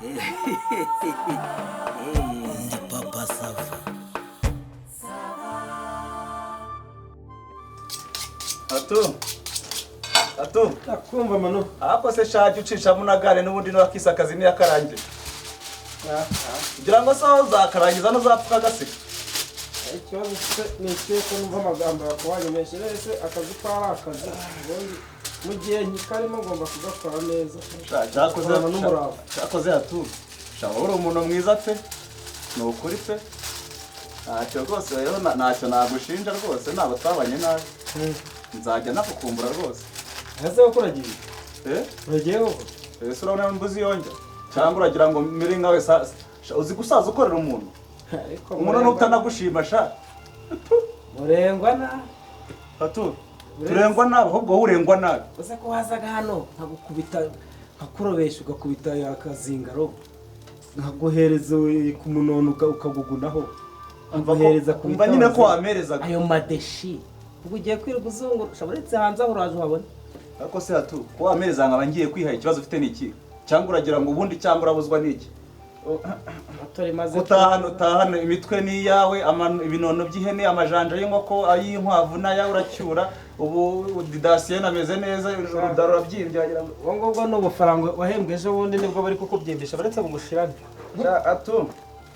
Ndi Papa Sava. Atu Ndakumva mano. Ako se shaje ucisha munagare n'ubundi no akisakazi ni yakarangiye. Kugira ngo so uzakarangiza no zapfuka gasika. Ikibazo ni ko numva amagambo yakwanye menshi rese akazi para akazi. Mu gihe nyikarimo ngomba kugakora neza. Cyakoze n'umurava. Cyakoze atu. Shaworo umuntu mwiza pe. No kuri pe. Ntacyo rwose rero ntacyo nagushinja rwose nabo twabanye nabi. Nzajya nakukumbura rwose. Ese ukuragiye? Uragiye koko? Ese urabona mbuzi yonja. Cyangwa uragira ngo miri nkawe uzi gusaza ukorera umuntu. Umuntu n'utanagushima sha. Murengwa na. Atu. Turengwa nabi ahubwo urengwa nabi. Uze ko wazaga hano nkagukubita nkakurobesha ugakubita yakazingaro. Nkaguhereza ku munono ukagugunaho. Ambahereza ku umva nyine ko wamereza ayo madeshi. Ubwo ugiye kwirirwa uzungurusha buretse hanze aho uraje uhabona. Ariko se atu ko wamereza nkaba ngiye kwihaye ikibazo ufite niki cyangwa uragira ngo ubundi cyangwa urabuzwa niki atore maze utahana imitwe ni yawe ibinono by'ihene amajanja y'inkoko ay'inkwavu nayo uracyura ubu didasiye nameze neza urudaro urabyimbye wagira ngo ngobwo no bufaranga wahembweje wundi nibwo bari kukubyimbisha baretse kugushirana atu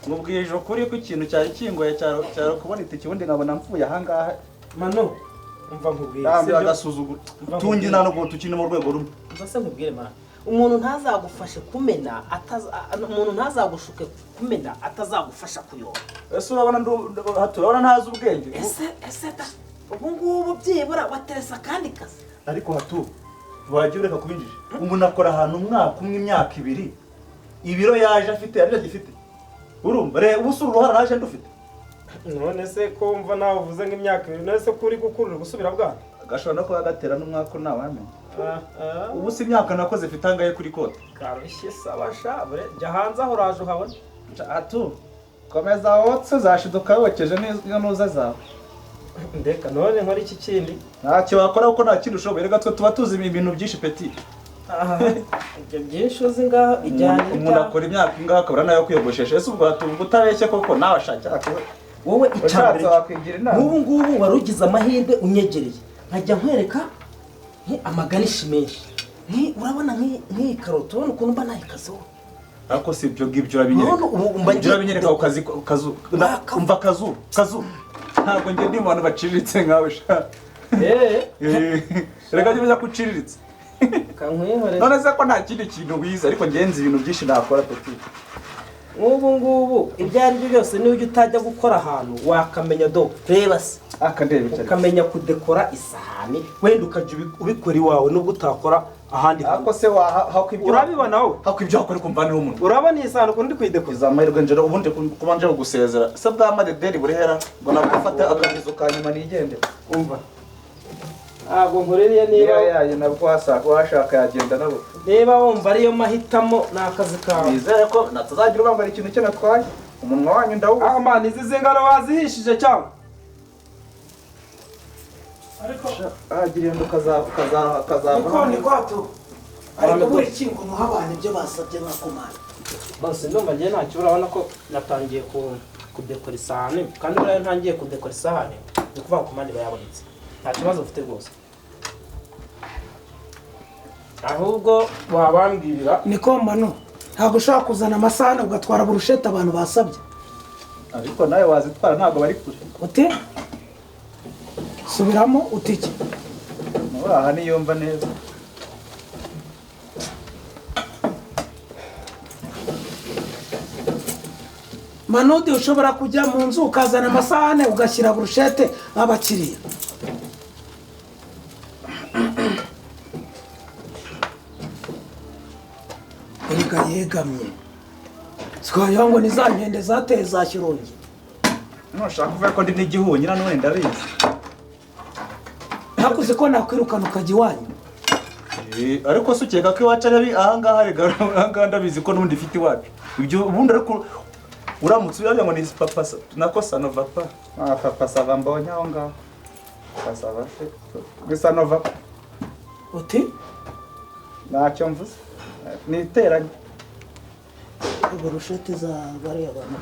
mubwije ukuri ko ikintu cyari kingoye cyaro kubona itiki wundi nkabona mfuye ahangaha mano umva nkubwire se agasuzuguro tungi nano go tukine mu rwego rumwe mbase nkubwire mana umuntu ntazagufashe kumena umuntu ntazagushuke kumena atazagufasha kuyoba ese urabona haturabona ntazi ubwenge ese da ubu ngubu byibura wateresa kandi kazi ariko hatu wagiye ureka kubinjije umuntu akora ahantu umwaka umwe imyaka ibiri ibiro yaje afite ariko gifite urumva reba ubusuru uruhara naje ndufite none se ko mva nawe uvuze nk'imyaka ibiri none se kuri gukurura gusubira bwana gashobora no kuba gatera n'umwaka nawe amenye ubu si imyaka nakoze mfite angahe kuri kote karushye sabasha bure jya hanze aho uraje uhabona atu komeza wotse zashiduka wokeje n'iyo nuza zawe ndeka none nkora iki kindi ntacyo wakora kuko nta kindi ushoboye rega twe tuba tuzi ibintu byinshi peti ibyo byinshi uzi ngaho ijyanye umuntu akora imyaka ingaha akabura nayo kwiyogoshesha ese ubwo hatunga utabeshye koko nawe ashakira wowe icambere wakwigira inama n'ubu ngubu warugize amahirwe unyegereye nkajya nkwereka amaganishi menshi urabona nk'iyi karoti ubona ukuntu mba nayikazeho ariko si ibyo ngibyo urabinyereka ku kazu umva kazu ntabwo njye ndi mu bantu baciriritse nkawe sha reka njye menya ko uciriritse none se ko nta kindi kintu wize ariko ngenzi ibintu byinshi nakora peti nk'ubu ngubu ibyo ari byo byose niba ujya utajya gukora ahantu wakamenya do reba se ukamenya kudekora isahani wenda ukajya ubikora iwawe nubwo utakora ahandi ariko se urabibona wowe hako ibyo wakora kumva niho umuntu urabona iyi sahani ukundi kuyidekoza amahirwe njero ubundi kubanje kugusezera se bwa madederi burihera ngo nagufate akagizo ka nyuma nigendera umva ntabwo nkoreriye niba yaye nabwo washaka yagenda nabo niba wumva ariyo mahitamo ni akazi kawe nizere ko natazagira ubambara ikintu cye natwaye umunwa wanyu ndawubuze amana izi zingano wazihishije cyangwa ariko agiriye ngo kazava Ni kwato. Ariko buri kingo muhabanye ibyo basabye bakomana. bose ndumva ngiye ntacyo urabona ko natangiye kudekora isahani kandi buriya ntangiye kudekora isahani ni kuvuga ko mandi bayabonetse nta kibazo ufite rwose ahubwo wabambwirira Niko mano. Ntabwo ushaka kuzana amasahani ugatwara burushete abantu basabye. ariko nawe wazitwara ntabwo bari kure Uti? Subiramo utiki. aha niyumva neza Manudi ushobora kujya mu nzu ukazana amasahani ugashyira burushete abakiriya. Erega yegamye. Twagira ngo ni za nkende zateye za Shyorongi. nushaka kuvuga ko ndi n'igihunyira none ndabizi Nakuze ko nakwirukana ukajya iwanyu. ariko se ukeka ko iwacu ari ahangaha rega ahangaha ndabizi ko n'ubundi ifite iwacu ibyo ubundi ariko uramutse uragira ngo ni papa nako sanova pa papa sava mbonye aho ngaho pasava se gusa nova Uti? ntacyo mvuze niteranye burushete za bariya bantu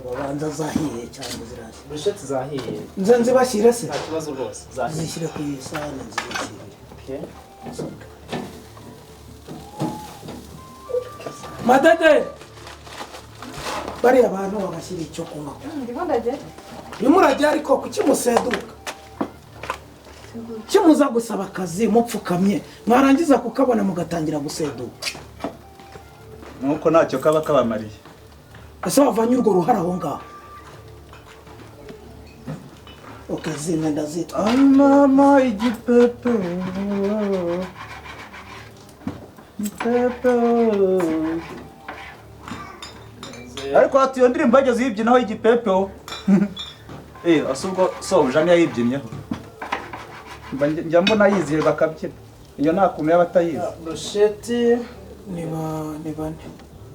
babanza zahiye cyangwa zirashye burushete zahiye nze nzibashyire se nta kibazo rwose zahiye zishyire ku isahani nzibashyire okay madede bariya bantu babashyira icyo kunywa ndimo ndajya nimurajya ariko kuki museduka kimuza gusaba akazi mupfukamye mwarangiza kukabona mugatangira guseduka nuko ntacyo kaba kabamariye ese wavanye urwo ruhara aho ngaho ukazina ndazitwa mama igipepe ariko hati iyo ndirimbo bageze yibyinaho igipepe asubwo sobuja niyo yibyinnyeho njya mbona yizihiwe bakabyina iyo nta kuntu yaba atayizi burushete ni bane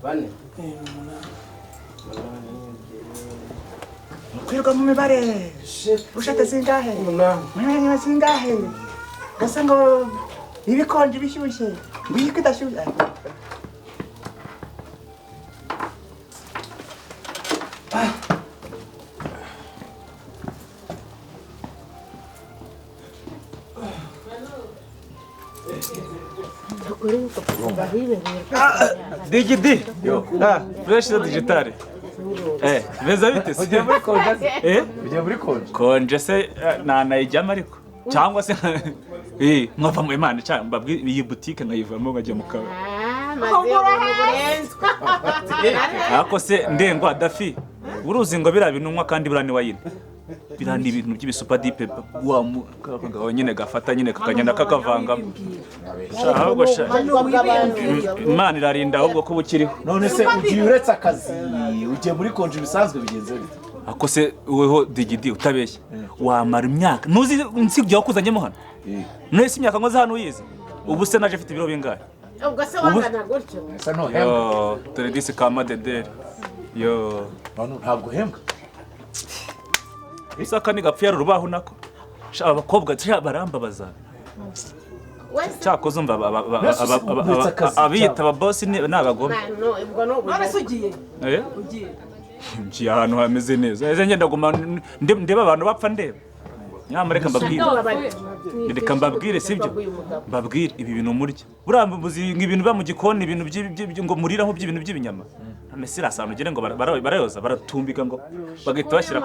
bane kwirwa mu mibare burushete zingahe mwanya zingahe gasa ngo ibikonje bishyushye ngwiko idashyushye Digidi. Fresh digitale. Beza bite se? ugiye muri konje Ugiye muri konje? Konje se nanayijyamo ariko. Cyangwa se mwava mu Imana cyangwa mbabwi iyi boutique nkayivamo ngajya mu kawe. Ako se ndengwa dafi. Uruzi ngo bira bintumwa kandi burani wayine. Birani ibintu by'ibisupa dipe wa ngaho nyine gafata nyine kakagenda kakavanga. Ahubwo sha Imana irarinda ahubwo ko bukiriho. None se ugiye uretse akazi ugiye muri konje bisanzwe bigenze bite? Ako se weho digidi utabeshya wamara imyaka nuzi nsibyo wakuzanyemo hano nese imyaka ngoza hano uyize ubu se naje afite ibiro bingahe ubwo se wangana gutyo Esa no hembwa. yo dore disi kama dedere yo None ntabwo hembwa. isaka ni gapfira urubaho nako sha abakobwa barambabaza cyakoze umva abiyita ababoss ni abagome barasugiye ngiye ahantu hameze neza eze ngenda guma ndeba abantu bapfa ndeba nyamareka mbabwire sibyo mbabwire ibi bintu murya burambuzi ibintu ba mu gikoni ibintu ngo muriraho by'ibintu by'ibinyama amesira asano ugire ngo barayoza baratumbika ngo bagahita bashyira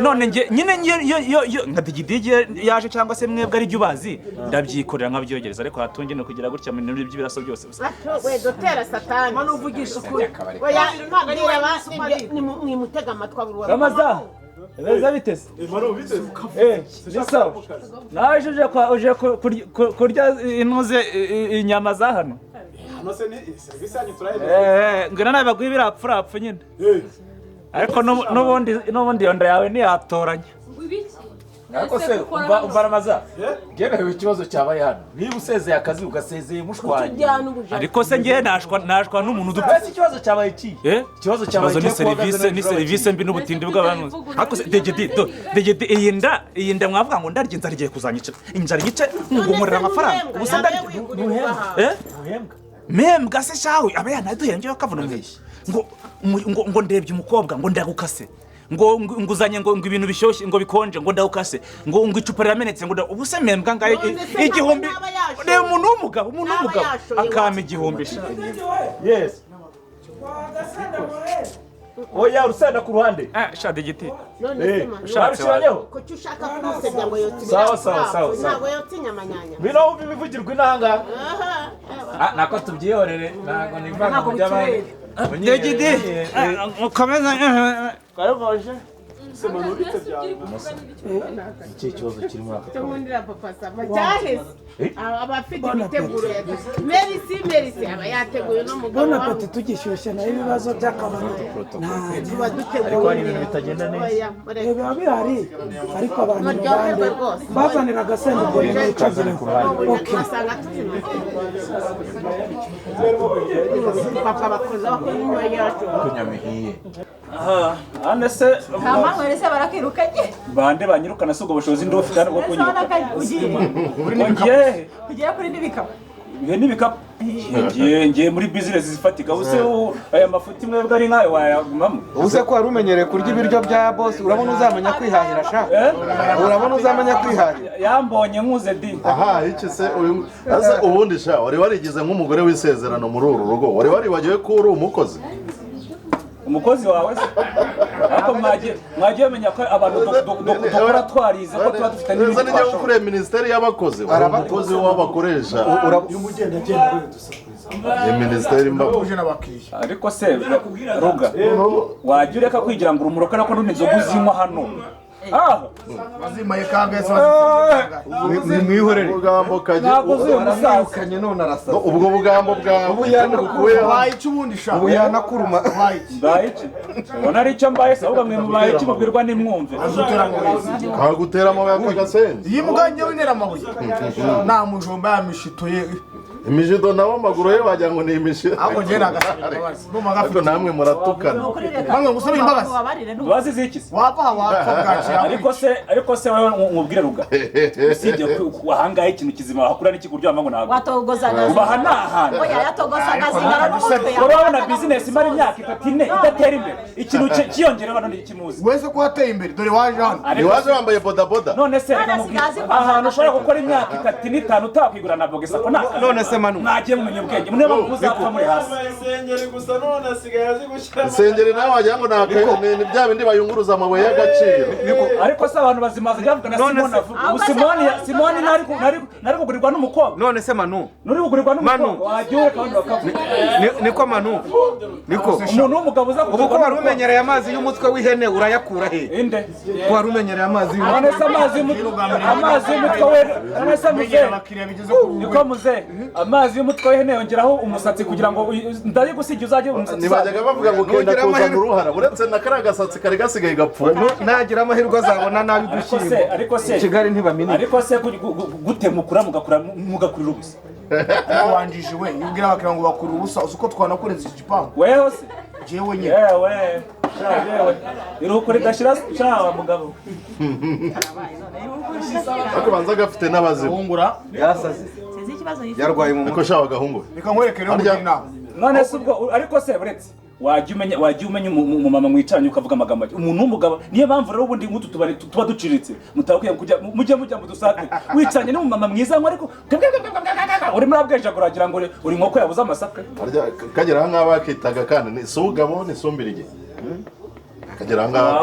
none nge nyine yo nka digidigi yaje cyangwa se mwebwe ari byo bazi ndabyikorera nkabyogereza ariko hatunge no kugira gutya mu bintu by'ibiraso byose we dotera satani mano uvugisha ukuri ni mwimutega amatwi aburu Ramaza beza bitese nisawa naje uje kurya intuze inyama za hano ngena nawe baguha ibirapfurapfu nyine ariko n'ubundi iyo nda yawe ntiyatoranya Ariko se umva Ramaza. Genewe ikibazo cyabaye hano. Niba usezeye akazi ugasezeye mushwanye. ariko se ngiye nashwa n'umuntu dupfa Ese ikibazo cyabaye ki? Ikibazo cyabaye ni serivisi mbi n'ubutindi bw'abantu ariko degede iyi nda mwavuga ngo ndarye inzara igiye kuzanyica inzara igice ngumurira amafaranga ubusa ndarye membwa se shawe aba yanaduhenge bakavuna umwishi ngo ndebye umukobwa ngo ndagukase ngo nguzanye ngo ibintu bishyushye ngo bikonje ngo ndagukase ngo icupa riramenetse ngo ubuse membwa ngaye igihumbi reba umuntu w'umugabo akama igihumbi Yes. Oya urusenda ku ruhande. shade giti Urabishiranyeho? kuki ushaka kumusebya ngo yotse Sawa. ntabwo yotse inyamanyanya Bino wumva ibivugirwa inanga. Nako tubyihorere ntago nimbaga kujya abantu. degede ukomeza karabaje Iki kibazo kirimo aka. tumundira papa saba cyaheze abafite ibiteguro merisi aba yateguye no mugabo bona pati tugishyushye nayo ibibazo by'akabari tuba duteguye Ariko hari ibintu bitagenda neza. biba bihari ariko abantu babande bazanira agasanduku n'icagire basanga tuzima papa bakoze inyuma yacu Kunyamihiye. ane se Kama werese barakirukanye. bande banyirukana se ubwo bushobozi ndi ufite bwo kunyuruka Ugiye ngiye ugiye kuri nibikaba. Ibihe n'ibikapu ngiye muri business zifatika ubuse aya mafuti mwebwe ari nkayo wayagumamo ubuse ko wari umenyereye kurya ibiryo bya boss urabona uzamenya kwihahira sha urabona uzamenya kwihahira yambonye nkuze di aha iki se ubundi sha wari warigize nk'umugore w'isezerano muri uru rugo wari waribagiwe ko uri umukozi wawe se ariko mwagiye menya ko abantu dukora twarize ko tuba dufite n'ibindi twashobora nijya kuri minisiteri y'abakozi umukozi w'abakoresha y'umugendagenda w'udusakuza minisiteri mbabuje n'abakiriya ariko se ruga wajya ureka kwigira ngo urumuroka nako n'undi nzoga uzinywa hano bazimaye kangese mwihorere ubugambo kaje uzukanye none arasaba ubwo bugambo bwawe ubuyana kukuye icyo ubundi shaka ubuyana kuruma bayici ubona ari icyo mbaye se ahubwo mwe mubaye iki mubwirwa nimwumve kagutera amabuye akagasenzi iyi mbwa njyewe intera amabuye nta mujomba yamishitoye imijido nawo amaguru ye wagira ngo ni imishito ahubwo njye nagasaba ariko namwe muratukana namwe musaba imbabazi bazi ziki wapfa ariko se wowe nkubwire ruga usibye wahangaye ikintu kizima wakura n'iki kuryo ngo ntabwo watogozaga ubaha n'ahantu oya yatogozaga zingana n'umutwe urabona business imara imyaka 3 idatera imbere ikintu cyiyongera abantu n'ikimuzi wese ko wateye imbere dore waje hano ni waje wambaye bodaboda none se ahantu ushobora gukora imyaka 3 n'itanu utakwigura na bogesa ko none se manu mwagiye mumenya ubwenge mune bakuzapfa muri hasi isengeri gusa none asigaye azi gushyira isengeri nawe wagira ngo ni bya bindi bayunguruza amabuye y'agaciro ariko se abantu bazimaze byavuga na Simoni nari kugurirwa n'umukobwa none se manu nuri kugurirwa n'umukobwa wagiye kandi bakavuga niko manu niko umuntu w'umugabo uza ubu ko wari umenyereye amazi y'umutwe w'ihene urayakura he inde ko wari umenyereye amazi y'umutwe none se amazi y'umutwe we none se muze niko muze amazi y'umutwe w'ihene yongeraho umusatsi kugira ngo ndari gusiga uzajye umusatsi nibajyaga bavuga ngo kenda kuzana uruhara uretse na kariya gasatsi kari gasigaye gapfuye nagira amahirwe azabona nabi dushyimbo ariko se Kigali ntibamini ariko se gutemukura mugakurira ubusa wanjije we yubwira abakira ngo bakura ubusa uko twanakureza igipangu weho se jewe nyine yewe yewe iruko ridashira cyawa mugabo ariko banza gafite n'abazima yasaze yarwaye mu mutwe shawa gahungu reka nkwerekere umugina none se ubwo ariko se buretse wajya umenya umumama mwicaranye ukavuga amagambo umuntu w'umugabo niyo mpamvu rero ubundi nk'utu tubari tuba duciritse mutakwiye kujya mujya mu dusate wicaranye n'umumama mwiza ariko urimo urabwejagura wagira ngo uri nkoko yabuze amasaka kagera aha ngaha bakitaga kandi ni isugabo ni isumbirige kagera aha ngaha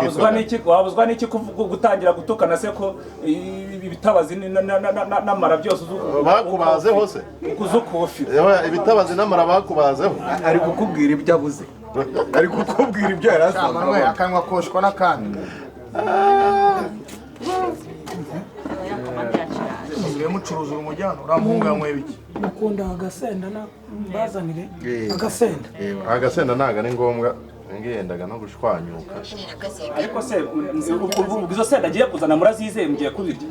wabuzwa n'iki gutangira gutukana se ko ibitabazi n'amara byose bakubazeho se kuzukufira ibitabazi n'amara bakubazeho ari kukubwira ibyo abuze ari kukubwira ibyo yarasaba akanwa koshwa n'akandi mucuruza umujyano uramuhunga yanyweye biki mukunda agasenda bazanire agasenda agasenda ntago ari ngombwa ngendaga no gushwanyuka ariko se izo senda agiye kuzana murazizeye mugiye kubirya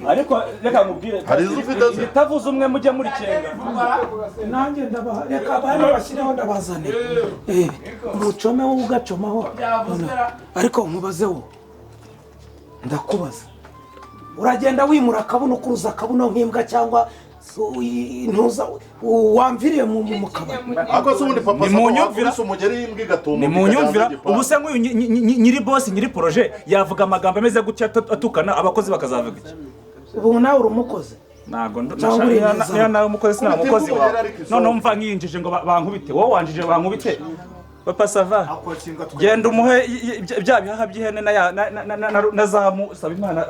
ariko reka nkubwire hari izo ufite se itavuze umwe mujye muri cenga nanjye ndabaha reka bari bashyireho ndabazanira umucomeho ugacomaho ariko nkubazeho ndakubaza uragenda wimura akabuno kuruza akabuno nk'imbwa cyangwa ntuza wamviriye mu kabari ako se ubundi papa munyumvira umugeri y'imbwa igatumba ni munyumvira ubu se nk'uyu nyiri boss nyiri projet yavuga amagambo ameze gutya atukana abakozi bakazavuga iki ubu nawe uri umukozi ntago niyo nawe umukozi sina umukozi wawe noneho mva nkiyinjije ngo bankubite wowe wanjije bankubite papa sava genda umuhe bya bihaha by'ihene na zamu saba imana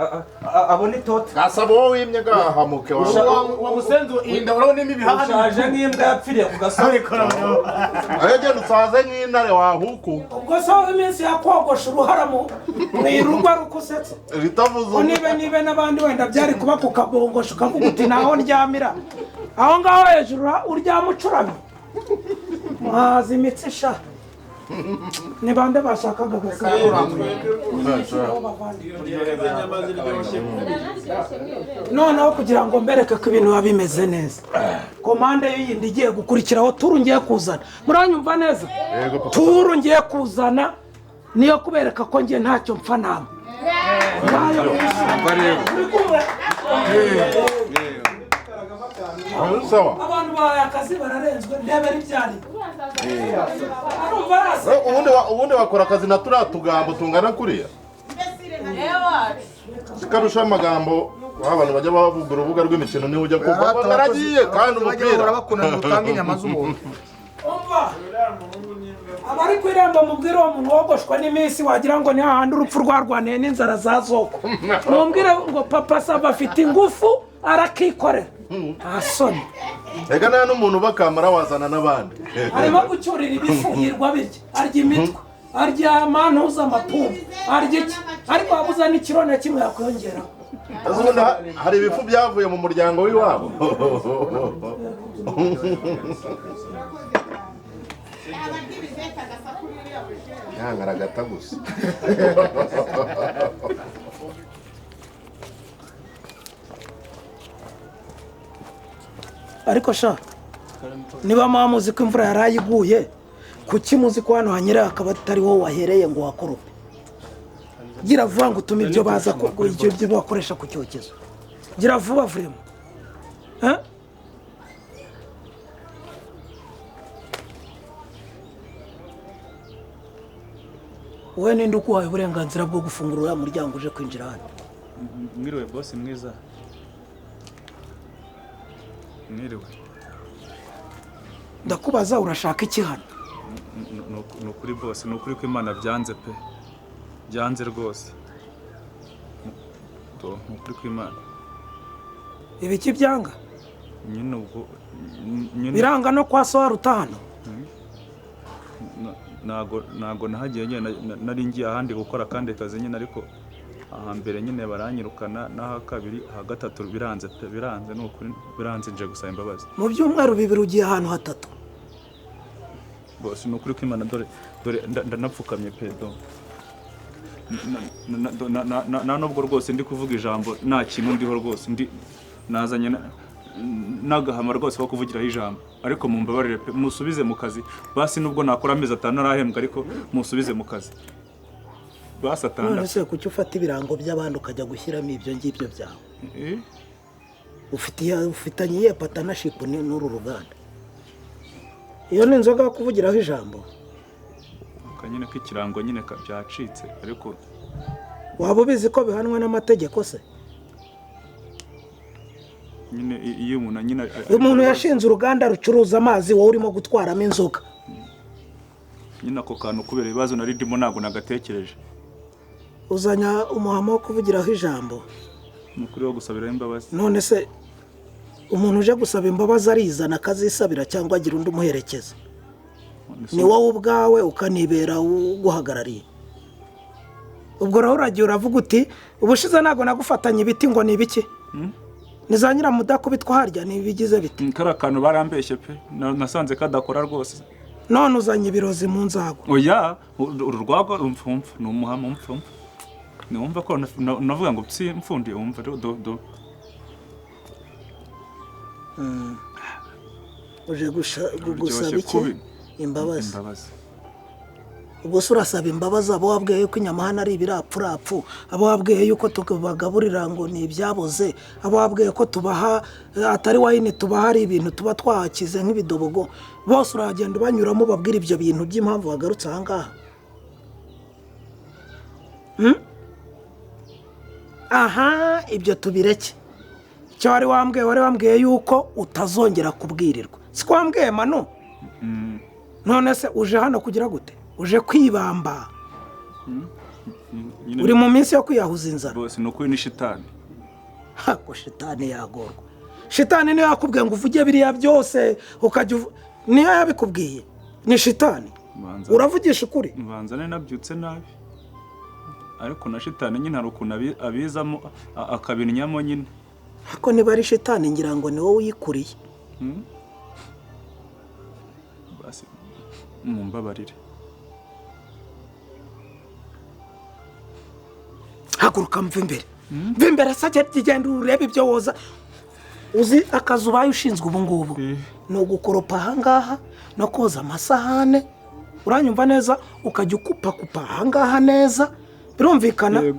abone itote gasaba wowe wimye gahamuke wa musenzo inda urabona ibihaha ushaje nk'imbwa yapfiriye ku gasozi ayo genda usaze nk'intare wahuku ubwo se iminsi yakogosha uruhara mu irugo rukusetse ritavuze nibe n'abandi wenda byari kuba ku kabongosho ukavuga uti naho ndyamira aho ngaho hejuru uryama ucuramye muhaza imitsi sha ni bande bashakaga gasaba noneho kugira ngo mbereke ko ibintu biba bimeze neza komande yindi igiye gukurikiraho turu ngiye kuzana muranyumva neza turu ngiye kuzana niyo kubereka ko ngiye ntacyo mpfa namwe sawa abantu bahaye akazi bararenzwe ndebera ibyari ubundi wakora akazi na turiya tugambo tungana kuriya sikarusha amagambo abantu bajya bavuga urubuga rw'imikino niho ujya kumva baragiye kandi umupira urabakunda gutanga inyama z'umuntu abari ku irembo mubwire uwo muntu wogoshwa n'iminsi wagira ngo ni hahandi urupfu rwarwaniye n'inzara za zoko mumbwire ngo papa sava afite ingufu arakikorera nta soni reka nta n'umuntu bakamara wazana n'abandi arimo gucyurira ibifuhirwa birya arya imitwe arya amantuza amapumbu arya iki ariko wabuza n'ikiro na kimwe yakwiyongeraho hari ibifu byavuye mu muryango w'iwabo yangara agata gusa ariko sha niba muzi ko imvura yarayiguye kuki muzi ko hano hanyereye akaba atari wowe wahereye ngo wakorope gira vuba ngo utume ibyo baza ibyo bakoresha ku cyokezo gira vuba vuremo wowe ninde ukuhaye uburenganzira bwo gufungura uriya muryango uje kwinjira hano mwiriwe bosi mwiza mwiriwe ndakubaza urashaka iki hano ni ukuri bosi ni ukuri ko imana byanze pe byanze rwose ni ukuri ko imana ibiki byanga nyine ubwo biranga no kwa so haruta hano ntago nahagiye nyine nari ngiye ahandi gukora akandi kazi nyine ariko ahambere nyine baranyirukana n'aha kabiri aha gatatu biranze pe biranze ni ukuri biranze nje gusaba imbabazi mu byumweru bibiri ugiye ahantu hatatu bose ni ukuri ko imana dore ndanapfukamye pe do na nubwo rwose ndi kuvuga ijambo nta kintu ndiho rwose nazanye n'agahama rwose ko kuvugiraho ijambo ariko mumbabarire pe musubize mu kazi basi nubwo nakora amezi 5 narahembwa ariko musubize mu kazi basi atanda none se kuki ufata ibirango by'abandi ukajya gushyiramo ibyo ngibyo byawe ufitanye iyihe partnership n'uru ruganda iyo ni inzoga yo kuvugiraho ijambo nyine ko ikirango nyine byacitse ariko waba ubizi ko bihanwa n'amategeko se nyine iyo umuntu yashinze uruganda rucuruza amazi wowe urimo gutwaramo inzoga nyine ako kantu kubera ibibazo nari ndimo ntabwo nagatekereje uzanya umuhamo wo kuvugiraho ijambo ni ukuri wo gusabiraho imbabazi none se umuntu uje gusaba imbabazi arizana akazisabira cyangwa agira undi umuherekeza ni wowe ubwawe ukanibera uguhagarariye ubwo rero uragiye uravuga uti ubushize ntabwo nagufatanya ibiti ngo ni ibiki ni za nyiramudakubitwa harya ni ibigize biti kariya kantu barambeshye pe nasanze kadakora rwose none uzanye ibirozi mu nzago oya uru rwagwa umfumfa ni umuhama umfumfa niwumva ko navuga ngo psi mfundi umva do uje gusaba iki imbabazi ubwo se urasaba imbabazi abo wabwiye yuko inyama hano ari ibirapfurapfu abo wabwiye yuko tubagaburira ngo ni ibyaboze abo wabwiye ko tubaha atari wayini tubaha ari ibintu tuba twahakize nk'ibidobogo bose uragenda ubanyuramo babwira ibyo bintu by'impamvu wagarutse aha ngaha aha ibyo tubireke icyo wari wambwiye yuko utazongera kubwirirwa siko wambwiye manu none se uje hano kugira gute uje kwibamba uri mu minsi yo kwiyahuza inzara bose ni ukuri ni shitani hako shitani yagorwa shitani niyo yakubwiye ngo uvuge biriya byose ukajya niyo yabikubwiye ni shitani uravugisha ukuri mbanza nabyutse nabi ariko na shitani nyine hari ukuntu abizamo akabinyamo nyine ariko niba ari shitani ngira ngo ni wowe uyikuriye basi mumbabarire haguruka mva imbere sajya kigenda urebe ibyo woza uzi akazi ubaye ushinzwe ubu ngubu ni ugukoropa aha ngaha no koza amasahane uranyumva neza ukajya ukupakupa aha ngaha neza birumvikana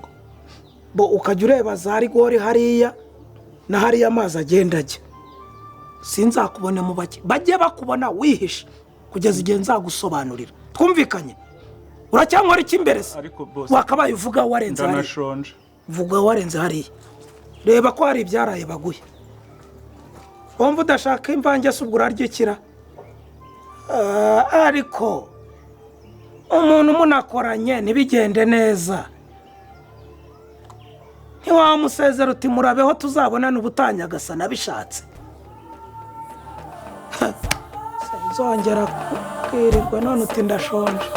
bo ukajya ureba za rigori hariya na hariya amazi agenda ajya sinzakubone mu bake bajye bakubona wihishe kugeza igihe nzagusobanurira twumvikanye uracyankora iki imbere se wakabaye uvuga warenze hariya ndanashonje vuga warenze hariya reba ko hari ibyaraye baguye wumva udashaka imvange se ubwo uraryikira ariko umuntu munakoranye ntibigende neza ntiwamusezera uti murabeho tuzabonana ubutanya agasa nabishatse nzongera kwirirwa none uti ndashonje